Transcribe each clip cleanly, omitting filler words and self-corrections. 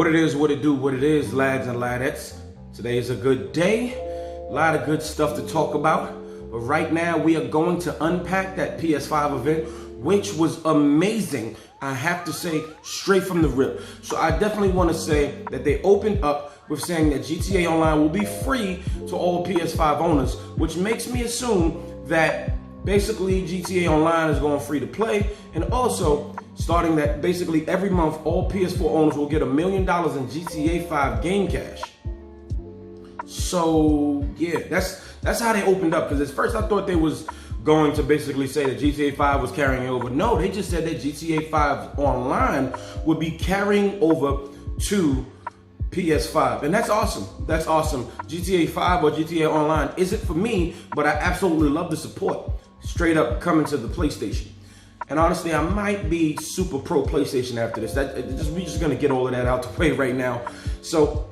What it is, what it do, what it is, lads and ladettes. Today is a good day. A lot of good stuff to talk about. But right now we are going to unpack that PS5 event, which was amazing. I have to say, straight from the rip. So I definitely want to say that they opened up with saying that GTA Online will be free to all PS5 owners, which makes me assume that basically GTA Online is going free to play, and also starting that basically every month all PS4 owners will get $1 million in GTA 5 game cash. So yeah, that's how they opened up, because at first I thought they was going to basically say that GTA 5 was carrying over. No, they just said that GTA 5 Online would be carrying over to PS5, and that's awesome. That's awesome. GTA 5 or GTA Online isn't for me, but I absolutely love the support straight up coming to the PlayStation. And honestly, I might be super pro PlayStation after this. We're just gonna get all of that out the way right now. So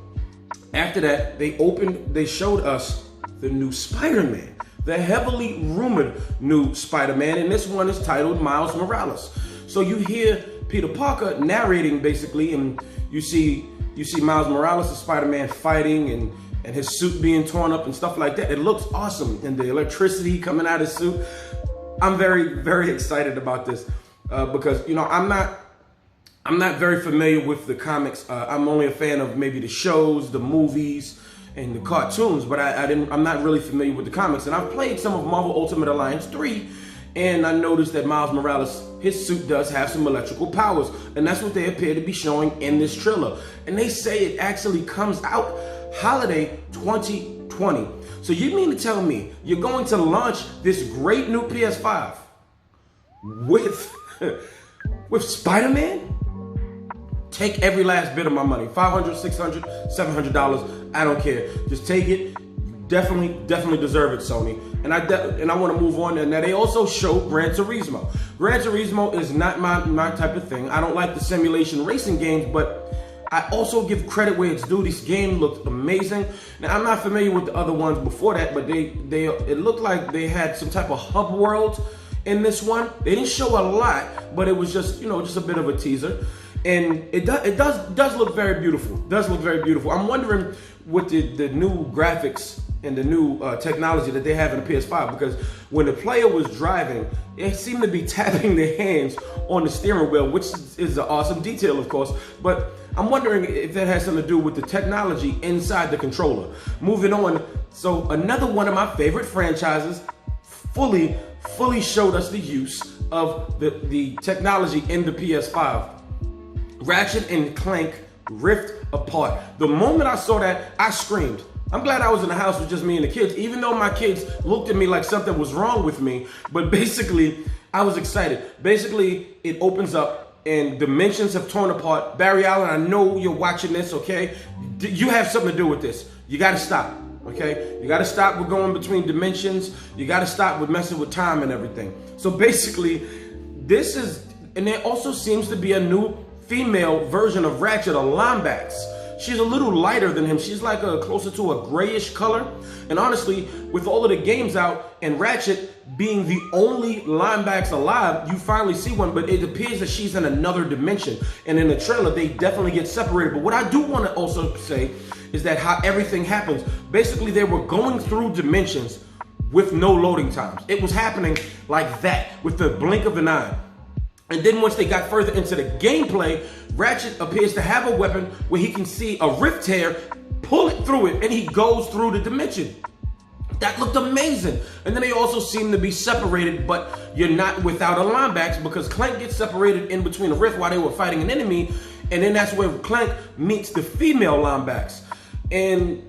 after that, they showed us the new Spider-Man, the heavily rumored new Spider-Man, and this one is titled Miles Morales. So you hear Peter Parker narrating basically, and you see Miles Morales, the Spider-Man, fighting and his suit being torn up and stuff like that. It looks awesome, and the electricity coming out of his suit. I'm very, very excited about this because, you know, I'm not very familiar with the comics. I'm only a fan of maybe the shows, the movies, and the cartoons, but I'm not really familiar with the comics. And I've played some of Marvel Ultimate Alliance 3, and I noticed that Miles Morales, his suit does have some electrical powers, and that's what they appear to be showing in this trailer. And they say it actually comes out holiday 2020. So you mean to tell me you're going to launch this great new PS5 with Spider-Man? Take every last bit of my money. $500, $600, $700. I don't care. Just take it. You definitely deserve it, Sony. And I want to move on. And now they also show Gran Turismo. Gran Turismo is not my type of thing. I don't like the simulation racing games, but I also give credit where it's due. This game looked amazing. Now, I'm not familiar with the other ones before that, but it looked like they had some type of hub world in this one. They didn't show a lot, but it was just, you know, just a bit of a teaser. And it does look very beautiful. Does look very beautiful. I'm wondering with the new graphics and the new technology that they have in the PS5, because when the player was driving, they seemed to be tapping their hands on the steering wheel, which is an awesome detail, of course. But I'm wondering if that has something to do with the technology inside the controller. Moving on, so another one of my favorite franchises fully showed us the use of the technology in the PS5. Ratchet and Clank Rift Apart. The moment I saw that, I screamed. I'm glad I was in the house with just me and the kids, even though my kids looked at me like something was wrong with me. But basically, I was excited. Basically, it opens up and dimensions have torn apart. Barry Allen, I know you're watching this, okay? You have something to do with this. You gotta stop, okay? You gotta stop with going between dimensions. You gotta stop with messing with time and everything. So basically, this is, and there also seems to be a new female version of Ratchet, a Lombax. She's a little lighter than him. She's like closer to a grayish color. And honestly, with all of the games out and Ratchet being the only Lombax alive, you finally see one, but it appears that she's in another dimension. And in the trailer, they definitely get separated. But what I do want to also say is that how everything happens. Basically, they were going through dimensions with no loading times. It was happening like that with the blink of an eye. And then once they got further into the gameplay, Ratchet appears to have a weapon where he can see a rift tear, pull it through it, and he goes through the dimension. That looked amazing. And then they also seem to be separated, but you're not without a Lombax, because Clank gets separated in between a rift while they were fighting an enemy, and then that's where Clank meets the female Lombax. And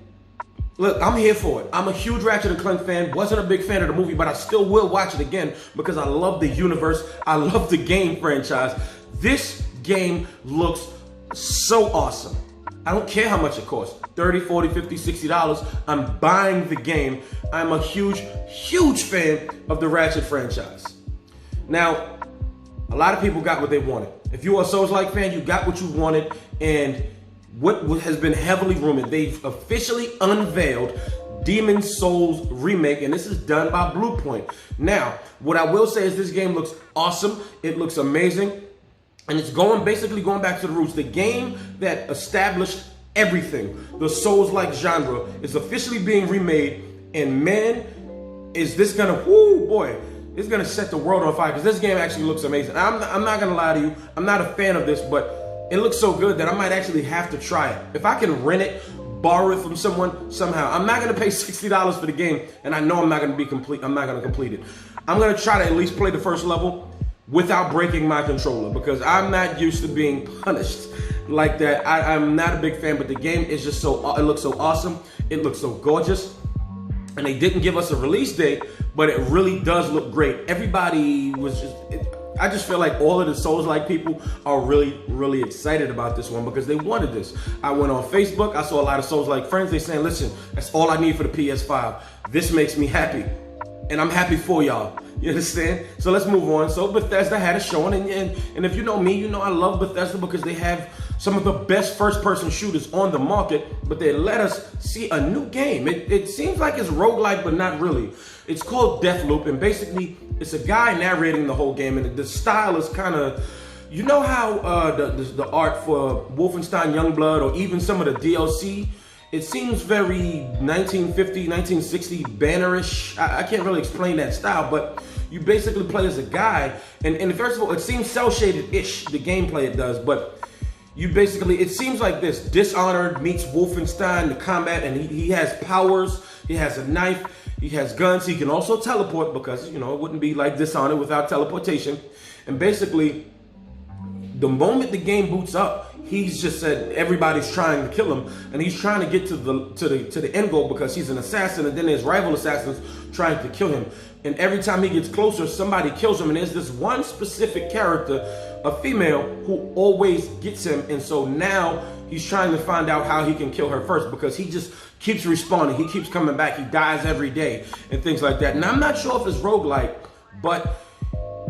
look, I'm here for it. I'm a huge Ratchet and Clank fan. Wasn't a big fan of the movie, but I still will watch it again because I love the universe. I love the game franchise. This game looks so awesome. I don't care how much it costs. $30, $40, $50, $60. I'm buying the game. I'm a huge fan of the Ratchet franchise. Now, a lot of people got what they wanted. If you're a Souls-like fan, you got what you wanted, and what has been heavily rumored, they've officially unveiled Demon Souls remake, and this is done by Bluepoint. Now, what I will say is this game looks awesome. It looks amazing. And it's basically going back to the roots. The game that established everything, the Souls-like genre, is officially being remade. And man, is this gonna, whoo boy, it's gonna set the world on fire, because this game actually looks amazing. I'm not gonna lie to you, I'm not a fan of this, but it looks so good that I might actually have to try it. If I can rent it, borrow it from someone somehow. I'm not gonna pay $60 for the game, and I know I'm not gonna complete it. I'm gonna try to at least play the first level without breaking my controller, because I'm not used to being punished like that. I'm not a big fan, but the game is just it looks so awesome. It looks so gorgeous. And they didn't give us a release date, but it really does look great. Everybody was I just feel like all of the Souls-like people are really, really excited about this one, because they wanted this. I went on Facebook, I saw a lot of Souls-like friends. They saying, listen, that's all I need for the PS5. This makes me happy, and I'm happy for y'all. You understand? So let's move on. So Bethesda had a showing, and if you know me, you know I love Bethesda, because they have some of the best first-person shooters on the market, but they let us see a new game. It seems like it's roguelike, but not really. It's called Deathloop, and basically it's a guy narrating the whole game, and the style is kind of, you know how the art for Wolfenstein Youngblood, or even some of the DLC, it seems very 1950, 1960 bannerish. I can't really explain that style, but you basically play as a guy, and first of all, it seems cel-shaded-ish, the gameplay it does, but you basically, it seems like this: Dishonored meets Wolfenstein, the combat, and he has powers, he has a knife, he has guns, he can also teleport, because, you know, it wouldn't be like Dishonored without teleportation. And basically, the moment the game boots up, he's just said everybody's trying to kill him, and he's trying to get to the end goal, because he's an assassin, and then there's rival assassins trying to kill him. And every time he gets closer, somebody kills him, and there's this one specific character, a female, who always gets him. And so now he's trying to find out how he can kill her first, because he just keeps respawning, he keeps coming back, he dies every day and things like that. And I'm not sure if it's roguelike, but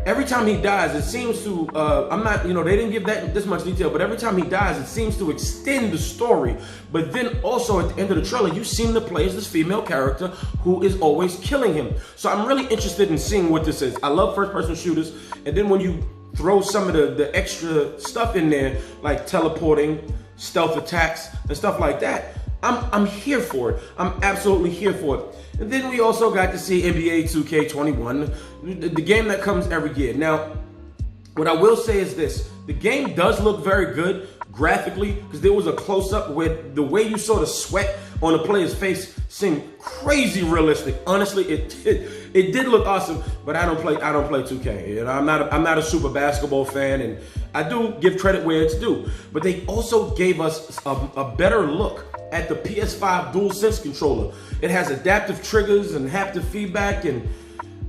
every time he dies, it seems to, I'm not, you know, they didn't give this much detail, but every time he dies, it seems to extend the story. But then also at the end of the trailer, you seem to play as this female character who is always killing him. So I'm really interested in seeing what this is. I love first-person shooters, and then when you throw some of the extra stuff in there, like teleporting, stealth attacks, and stuff like that, I'm here for it. I'm absolutely here for it. And then we also got to see NBA 2K21, the game that comes every year. Now, what I will say is this: the game does look very good graphically, because there was a close-up where the way you saw the sweat on the player's face seemed crazy realistic. Honestly, it did look awesome. But I don't play 2K. You know, I'm not a super basketball fan, and I do give credit where it's due. But they also gave us a better look at the PS5 DualSense controller. It has adaptive triggers and haptic feedback, and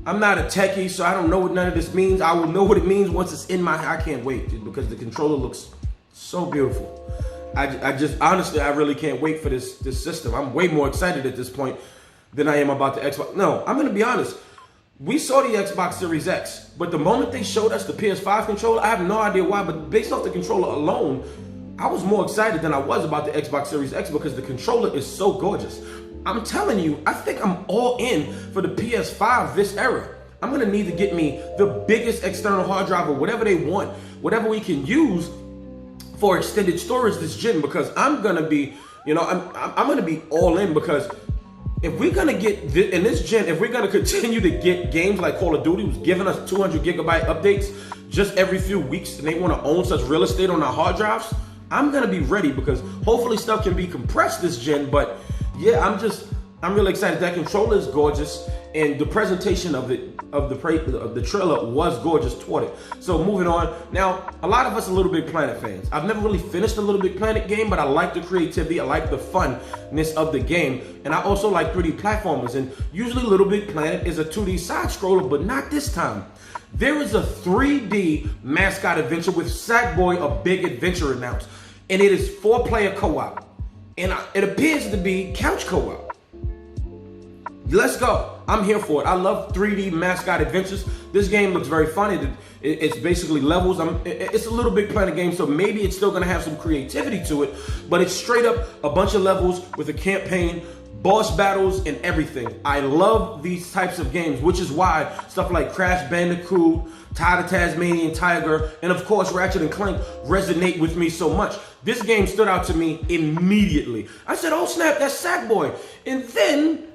I'm not a techie, so I don't know what none of this means. I will know what it means once it's in my, I can't wait, because the controller looks so beautiful. I just, honestly, I really can't wait for this system. I'm way more excited at this point than I am about the Xbox. No, I'm gonna be honest. We saw the Xbox Series X, but the moment they showed us the PS5 controller, I have no idea why, but based off the controller alone, I was more excited than I was about the Xbox Series X, because the controller is so gorgeous. I'm telling you, I think I'm all in for the PS5 this era. I'm gonna need to get me the biggest external hard drive, or whatever they want, whatever we can use for extended storage this gen, because I'm gonna be, you know, I'm gonna be all in, because if we're gonna get in this gen, if we're gonna continue to get games like Call of Duty, who's giving us 200 gigabyte updates just every few weeks, and they want to own such real estate on our hard drives, I'm gonna be ready, because hopefully stuff can be compressed this gen. But yeah, I'm really excited. That controller is gorgeous, and the presentation of the trailer was gorgeous toward it. So moving on. Now, a lot of us are Little Big Planet fans. I've never really finished a Little Big Planet game, but I like the creativity, I like the funness of the game, and I also like 3D platformers. And usually Little Big Planet is a 2D side scroller, but not this time. There is a 3D mascot adventure with Sackboy: A Big Adventure announced, and it is 4-player co-op, and it appears to be couch co-op. Let's go. I'm here for it. I love 3D mascot adventures. This game looks very fun. It's basically levels. It's a Little Big Planet game, so maybe it's still going to have some creativity to it, but it's straight up a bunch of levels with a campaign boss battles and everything. I love these types of games, which is why stuff like Crash Bandicoot, Tide of Tasmanian Tiger, and of course Ratchet and Clank resonate with me so much. This game stood out to me immediately. I said, oh snap, that's Sackboy. And then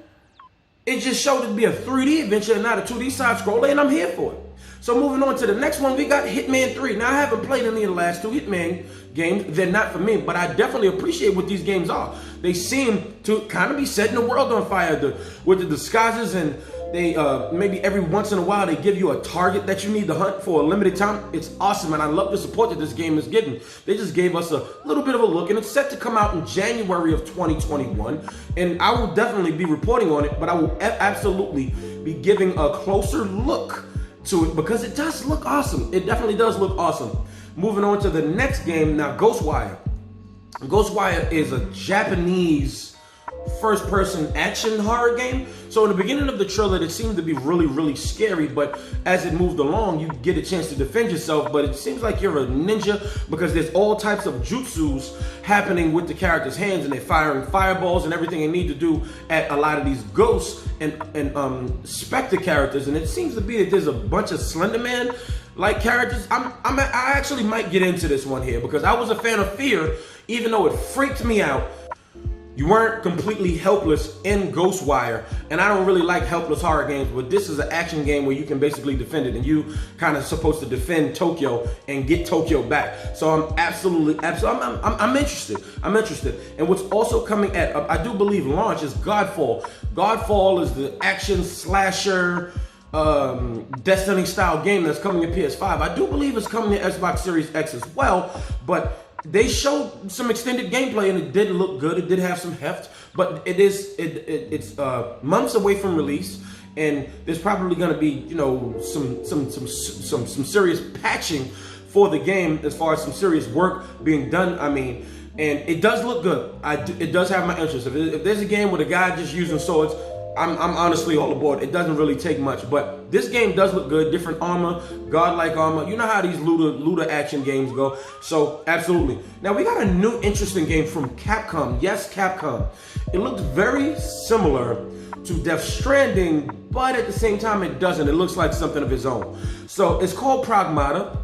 it just showed it to be a 3D adventure and not a 2D side scroller, and I'm here for it. So moving on to the next one, we got Hitman 3. Now, I haven't played any of the last two Hitman games. They're not for me, but I definitely appreciate what these games are. They seem to kind of be setting the world on fire with the disguises, and they maybe every once in a while they give you a target that you need to hunt for a limited time. It's awesome, and I love the support that this game is getting. They just gave us a little bit of a look, and it's set to come out in January of 2021. And I will definitely be reporting on it, but I will absolutely be giving a closer look to it because it does look awesome. It definitely does look awesome. Moving on to the next game now, Ghostwire. Ghostwire is a Japanese first-person action horror game. So in the beginning of the trailer, it seemed to be really scary, but as it moved along, you get a chance to defend yourself, but it seems like you're a ninja because there's all types of jutsus happening with the character's hands, and they're firing fireballs and everything they need to do at a lot of these ghosts and specter characters, and it seems to be that there's a bunch of Slender Man like characters. I actually might get into this one here because I was a fan of Fear, even though it freaked me out. You weren't completely helpless in Ghostwire, and I don't really like helpless horror games, but this is an action game where you can basically defend it, and you kind of supposed to defend Tokyo and get Tokyo back. So I'm I'm interested. I'm interested. And what's also coming at, I do believe launch is Godfall. Godfall is the action slasher Destiny style game that's coming to PS5. I do believe it's coming to Xbox Series X as well, but they showed some extended gameplay and it did look good. It did have some heft, but it's months away from release, and there's probably going to be, you know, some serious patching for the game as far as some serious work being done. I mean, and it does look good. It does have my interest. If there's a game with a guy just using swords, I'm honestly all aboard. It doesn't really take much, but this game does look good. Different armor, godlike armor. You know how these looter action games go. So absolutely. Now we got a new interesting game from Capcom. Yes, Capcom. It looked very similar to Death Stranding, but at the same time it doesn't. It looks like something of its own. So it's called Pragmata.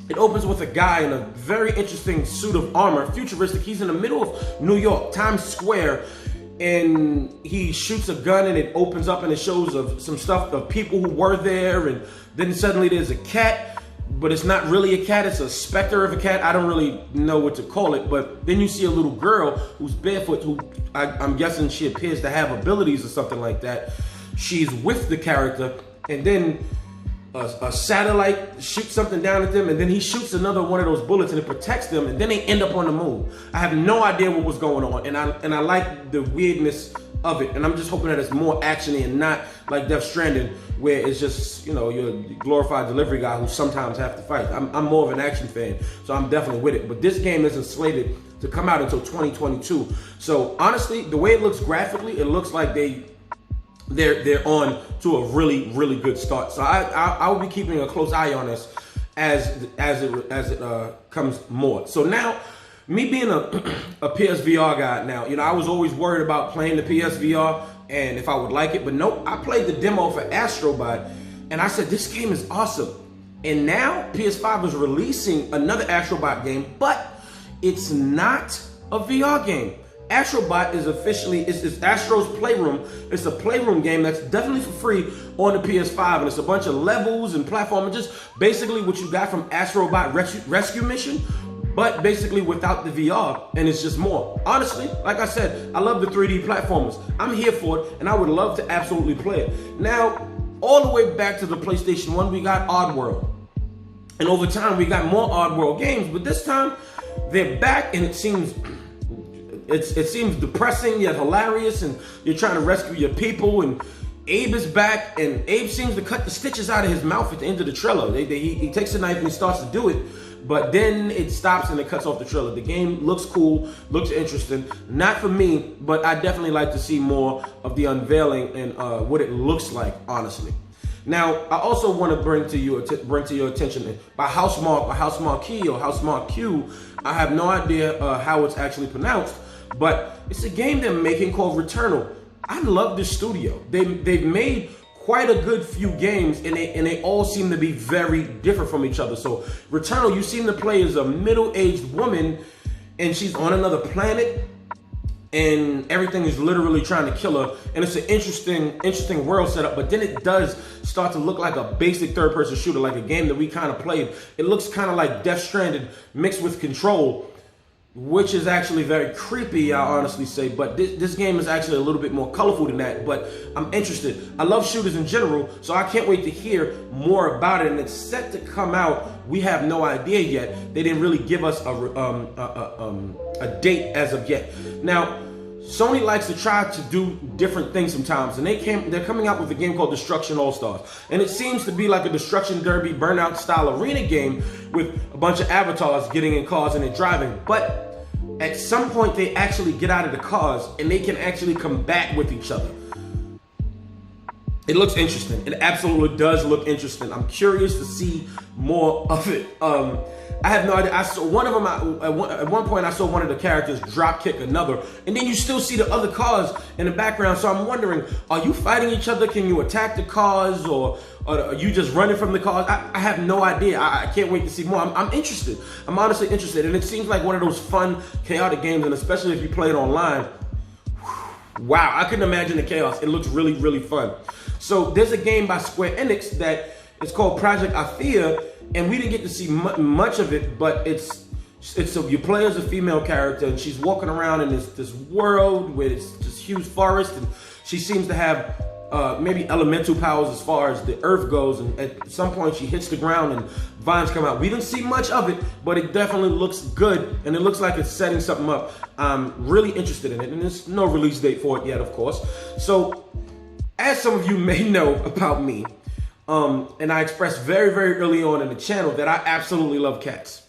It opens with a guy in a very interesting suit of armor, futuristic. He's in the middle of New York, Times Square, and he shoots a gun and it opens up and it shows of some stuff of people who were there, and then suddenly there's a cat, but it's not really a cat, it's a specter of a cat. I don't really know what to call it, but then you see a little girl who's barefoot, who I'm guessing she appears to have abilities or something like that. She's with the character, and then a satellite shoots something down at them, and then he shoots another one of those bullets and it protects them, and then they end up on the moon. I have no idea what was going on, and I like the weirdness of it, and I'm just hoping that it's more actiony and not like Death Stranding, where it's just, you know, you're a glorified delivery guy who sometimes have to fight. I'm more of an action fan, so I'm definitely with it. But this game isn't slated to come out until 2022. So honestly, the way it looks graphically, it looks like they're on to a really good start. So I will be keeping a close eye on this as it comes more. So now, me being a PSVR guy now, you know, I was always worried about playing the PSVR and if I would like it, but nope, I played the demo for Astrobot and I said, this game is awesome. And now PS5 is releasing another Astrobot game, but it's not a VR game. Astrobot is officially, it's Astro's Playroom. It's a Playroom game that's definitely for free on the PS5, and it's a bunch of levels and platforming, just basically what you got from Astrobot Rescue Mission, but basically without the VR, and it's just more. Honestly, like I said, I love the 3D platformers. I'm here for it, and I would love to absolutely play it. Now, all the way back to the PlayStation 1, we got Oddworld. And over time, we got more Oddworld games, but this time, they're back, and it seems depressing yet hilarious, and you're trying to rescue your people, and Abe is back, and Abe seems to cut the stitches out of his mouth at the end of the trailer. He takes a knife and he starts to do it, but then it stops and it cuts off the trailer. The game looks cool, looks interesting. Not for me, but I definitely like to see more of the unveiling and what it looks like, honestly. Now, I also want to bring to your attention by Housemarque Q. I have no idea how it's actually pronounced, but it's a game they're making called Returnal. I love this studio. They've made quite a good few games, and they all seem to be very different from each other. So Returnal, you seem to play as a middle-aged woman, and she's on another planet, and everything is literally trying to kill her. And it's an interesting world setup, but then it does start to look like a basic third-person shooter, like a game that we kind of played. It looks kind of like Death Stranded mixed with Control, which is actually very creepy, I honestly say. But this game is actually a little bit more colorful than that, but I'm interested. I love shooters in general, so I can't wait to hear more about it. And it's set to come out. We have no idea yet. They didn't really give us a date as of yet. Now, Sony likes to try to do different things sometimes, and they're coming out with a game called Destruction All-Stars. And it seems to be like a Destruction Derby Burnout style arena game with a bunch of avatars getting in cars and they're driving. But at some point, they actually get out of the cars and they can actually combat with each other. It looks interesting. It absolutely does look interesting. I'm curious to see more of it. I have no idea. I saw one of them at one point. I saw one of the characters drop kick another, and then you still see the other cars in the background. So I'm wondering, are you fighting each other? Can you attack the cars, or are you just running from the cars? I have no idea. I can't wait to see more. I'm interested. I'm honestly interested, and it seems like one of those fun, chaotic games, and especially if you play it online. Wow, I couldn't imagine the chaos. It looks really, really fun. So there's a game by Square Enix that is called Project Athia, and we didn't get to see much of it, but you play as a female character, and she's walking around in this world where it's this huge forest, and she seems to have maybe elemental powers as far as the earth goes, and at some point she hits the ground and vines come out. We didn't see much of it, but it definitely looks good, and it looks like it's setting something up. I'm really interested in it, and there's no release date for it yet, of course. So, as some of you may know about me, and I expressed very, very early on in the channel that I absolutely love cats.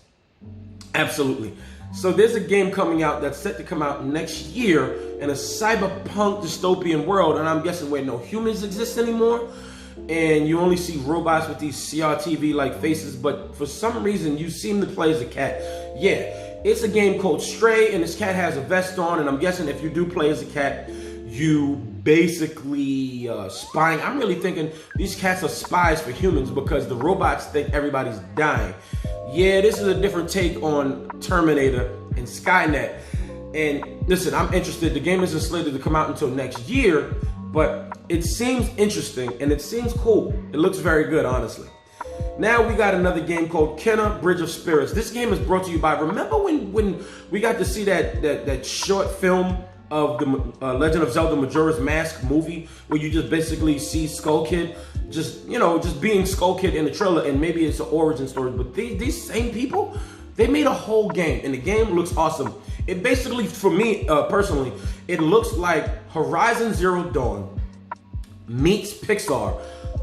Absolutely. So there's a game coming out that's set to come out next year in a cyberpunk dystopian world, and I'm guessing where no humans exist anymore, and you only see robots with these CRTV-like faces, but for some reason you seem to play as a cat. Yeah, it's a game called Stray, and this cat has a vest on, and I'm guessing if you do play as a cat, you basically spying. I'm really thinking these cats are spies for humans because the robots think everybody's dying. Yeah, this is a different take on Terminator and Skynet. And listen, I'm interested. The game isn't slated to come out until next year, but it seems interesting and it seems cool. It looks very good, honestly. Now we got another game called Kenna Bridge of Spirits. This game is brought to you by, remember when we got to see that short film of the Legend of Zelda Majora's Mask movie, where you just basically see Skull Kid just being Skull Kid in the trailer, and maybe it's an origin story, but these same people, they made a whole game, and the game looks awesome. It basically, for me personally, it looks like Horizon Zero Dawn meets Pixar,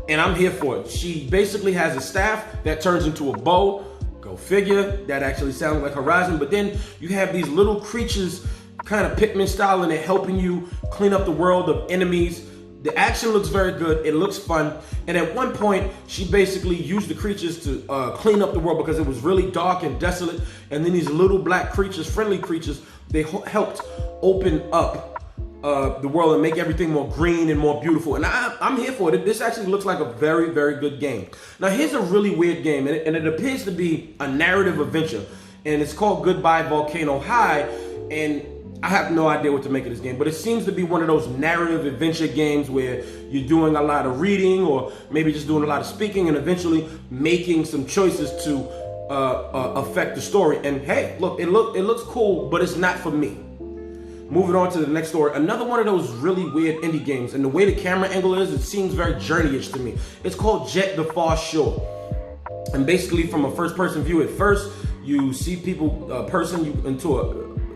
and I'm here for it. She basically has a staff that turns into a bow. Go figure, that actually sounds like Horizon, but then you have these little creatures, kind of Pikmin style, and they're helping you clean up the world of enemies. The action looks very good. It looks fun. And at one point, she basically used the creatures to clean up the world because it was really dark and desolate. And then these little black creatures, friendly creatures, they helped open up the world and make everything more green and more beautiful. And I'm here for it. This actually looks like a very, very good game. Now, here's a really weird game, and it appears to be a narrative adventure. And it's called Goodbye Volcano High. And I have no idea what to make of this game, but it seems to be one of those narrative adventure games where you're doing a lot of reading or maybe just doing a lot of speaking and eventually making some choices to affect the story. And hey, look, it looks cool, but it's not for me. Moving on to the next story, another one of those really weird indie games, and the way the camera angle is, it seems very Journey-ish to me. It's called Jet the Far Shore. And basically from a first-person view at first, you see people,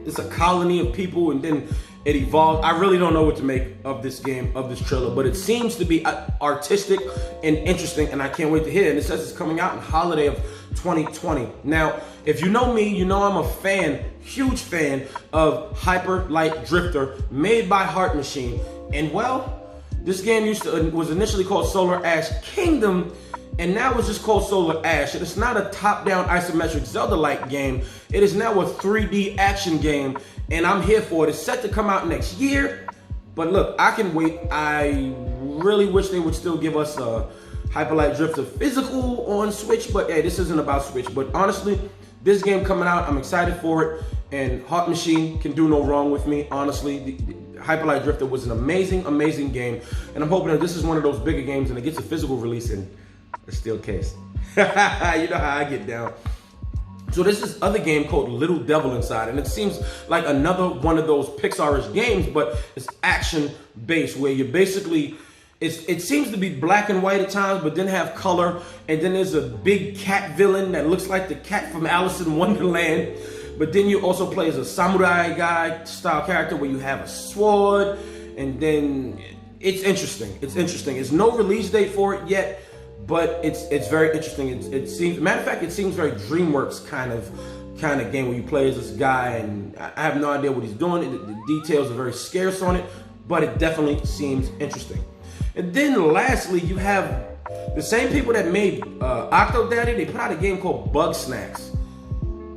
it's a colony of people, and then it evolved. I really don't know what to make of this game, of this trailer, but it seems to be artistic and interesting, and I can't wait to hear it. And it says it's coming out in holiday of 2020. Now, if you know me, you know I'm a fan, huge fan of Hyper Light Drifter, made by Heart Machine. And well, this game was initially called Solar Ash Kingdom, and now it's just called Solar Ash. It's not a top-down isometric Zelda-like game. It is now a 3D action game, and I'm here for it. It's set to come out next year, but look, I can wait. I really wish they would still give us a Hyper Light Drifter physical on Switch, but hey, this isn't about Switch. But honestly, this game coming out, I'm excited for it, and Heart Machine can do no wrong with me. Honestly, the Hyper Light Drifter was an amazing, amazing game, and I'm hoping that this is one of those bigger games and it gets a physical release in a steel case. You know how I get down. So there's this other game called Little Devil Inside, and it seems like another one of those Pixar-ish games, but it's action-based, where you basically, it seems to be black and white at times, but then have color, and then there's a big cat villain that looks like the cat from Alice in Wonderland, but then you also play as a samurai guy style character where you have a sword, and then it's interesting. It's interesting. There's no release date for it yet, but it's very interesting. It seems, matter of fact, it seems very DreamWorks kind of game where you play as this guy, and I have no idea what he's doing. The details are very scarce on it, but it definitely seems interesting. And then lastly, you have the same people that made Octodaddy. They put out a game called Bug Snacks.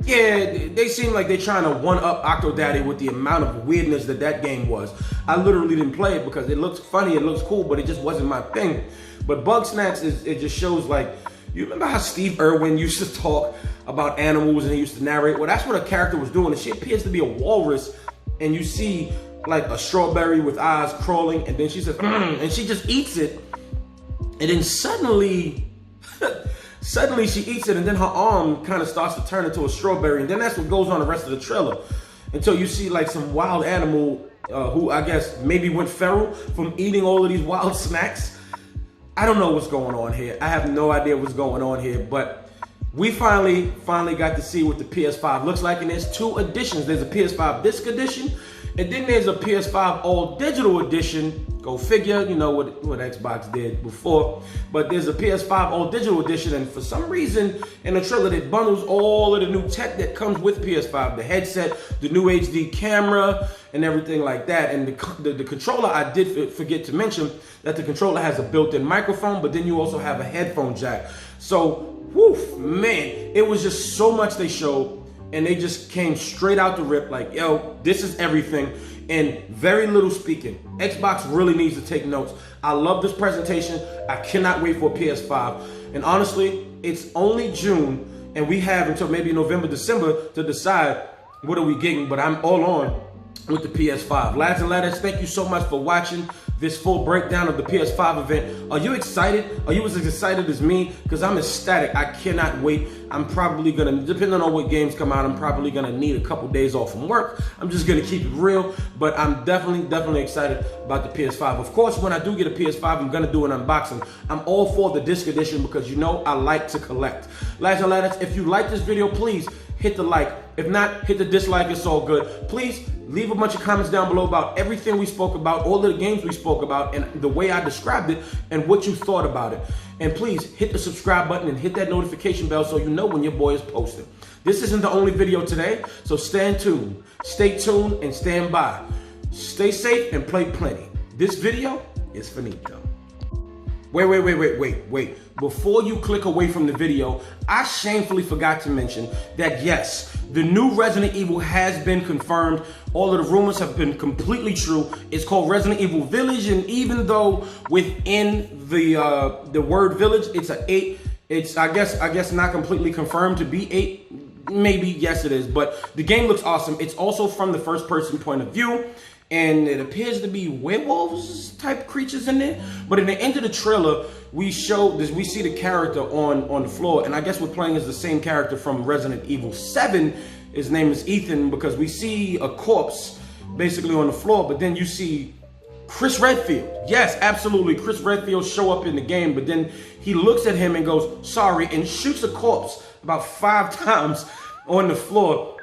Yeah, they seem like they're trying to one-up Octodaddy with the amount of weirdness that game was. I literally didn't play it because it looks funny, it looks cool, but it just wasn't my thing. But Bug Snacks, it just shows, like, you remember how Steve Irwin used to talk about animals and he used to narrate? Well, that's what a character was doing. And she appears to be a walrus, and you see like a strawberry with eyes crawling, and then she says, and she just eats it, and then suddenly she eats it, and then her arm kind of starts to turn into a strawberry, and then that's what goes on the rest of the trailer. Until you see like some wild animal who I guess maybe went feral from eating all of these wild snacks. I don't know what's going on here. I have no idea what's going on here, but we finally got to see what the PS5 looks like, and there's two editions. There's a PS5 disc edition, and then there's a PS5 all digital edition. Go figure, you know what Xbox did before. But there's a PS5 all digital edition, and for some reason in the trailer it bundles all of the new tech that comes with PS5, the headset, the new HD camera, and everything like that. And the controller, I did forget to mention that the controller has a built-in microphone, but then you also have a headphone jack. So, woof, man, it was just so much they showed, and they just came straight out the rip like, yo, this is everything, and very little speaking. Xbox really needs to take notes. I love this presentation. I cannot wait for a PS5. And honestly, it's only June, and we have until maybe November, December to decide what are we getting, but I'm all on with the PS5. Lads and ladders, thank you so much for watching this full breakdown of the PS5 event. Are you excited? Are you as excited as me? Because I'm ecstatic. I cannot wait. I'm probably gonna, depending on what games come out, I'm probably gonna need a couple days off from work. I'm just gonna keep it real, but I'm definitely excited about the PS5. Of course, when I do get a PS5, I'm gonna do an unboxing. I'm all for the disc edition because you know I like to collect. Lads and ladders, if you like this video, please hit the like. If not, hit the dislike, it's all good. Please leave a bunch of comments down below about everything we spoke about, all of the games we spoke about, and the way I described it, and what you thought about it. And please hit the subscribe button and hit that notification bell so you know when your boy is posting. This isn't the only video today, so stay tuned, and stand by. Stay safe and play plenty. This video is finito. Wait. Before you click away from the video, I shamefully forgot to mention that yes, the new Resident Evil has been confirmed. All of the rumors have been completely true. It's called Resident Evil Village, and even though within the word village, it's an 8, it's I guess not completely confirmed to be 8. Maybe yes it is, but the game looks awesome. It's also from the first person point of view, and it appears to be werewolves type creatures in there. But in the end of the trailer, we see the character on the floor, and I guess we're playing as the same character from Resident Evil 7. His name is Ethan, because we see a corpse basically on the floor, but then you see Chris Redfield. Yes, absolutely, Chris Redfield show up in the game, but then he looks at him and goes, sorry, and shoots a corpse about 5 times on the floor.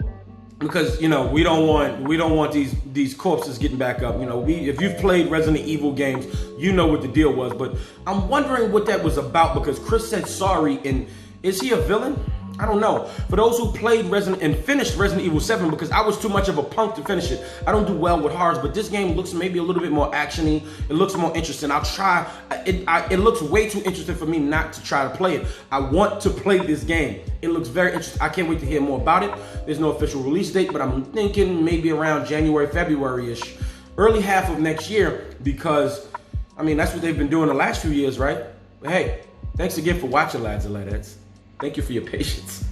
Because, you know, we don't want these corpses getting back up. You know, if you've played Resident Evil games, you know what the deal was. But I'm wondering what that was about, because Chris said sorry, and is he a villain? I don't know. For those who played Resident and finished Resident Evil 7, because I was too much of a punk to finish it. I don't do well with horrors, but this game looks maybe a little bit more actiony. It looks more interesting. I'll try. It looks way too interesting for me not to try to play it. I want to play this game. It looks very interesting. I can't wait to hear more about it. There's no official release date, but I'm thinking maybe around January, February-ish. Early half of next year, because, I mean, that's what they've been doing the last few years, right? But hey, thanks again for watching, lads and ladettes. Thank you for your patience.